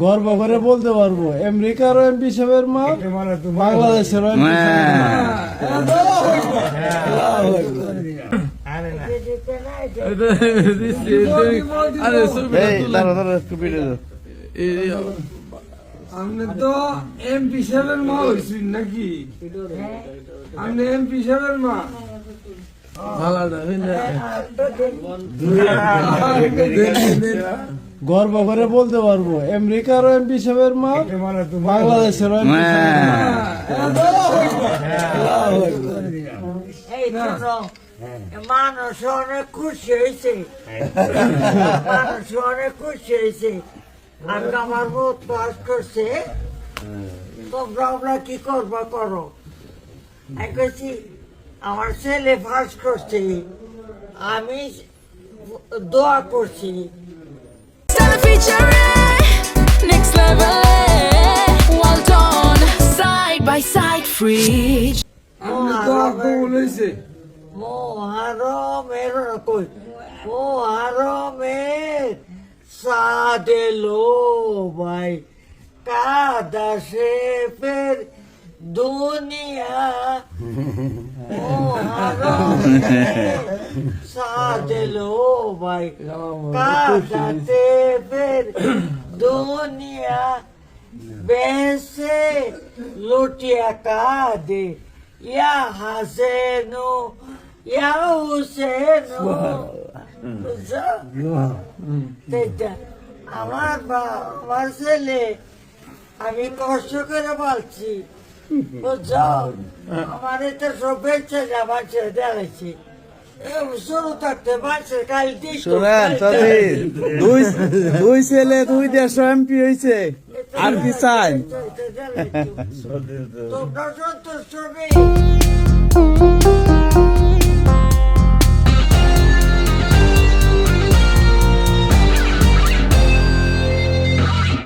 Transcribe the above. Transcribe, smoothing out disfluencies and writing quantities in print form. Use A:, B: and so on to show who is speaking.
A: গর্ব করে বলতে পারবো আমেরিকার এমপি সাহেবের মা বাংলাদেশের এমপি
B: আপনি তো এমপি সাহেবের মা হয়েছেন নাকি? আপনি এমপি সাহেবের মা?
A: গর্ব করে বলতে পারবো আমেরিকার এমপি সাহেবের মা বাংলাদেশের এমপি
C: মানুষ অনেক খুশি হয়েছে, মানুষ অনেক খুশি হয়েছে। আর আমার বোধ পাস করছে, তোমরা কি করবো করো। আমি কইছি আমার ছেলে পাস করছে, আমি দোয়া করছি।
D: Next level, well done, side by side, free.
B: আপনি তো কবুল হয়েছে।
C: মোহারমের কই মোহারমের সাদেলো ভাই কাদাসে ফের দুনিয়া মোহারমের সাদেলো ভাই কাদাসে ফের দুনিয়া বেসে লুটিয়া কাদে ইয়া হাসেনো ইয়া হুসেনো। আমার ছেলে আমি কষ্ট করে বলছি, বুঝছো? আমার এটা সব বেঁচে আমার ছেলে দেখাচ্ছি শুরু থাকতে বাঁচে কাল
E: দুই ছেলে দুই দেশ এমপি হয়েছে, আর কি চাই?
C: তোমরা সন্তুষ্ট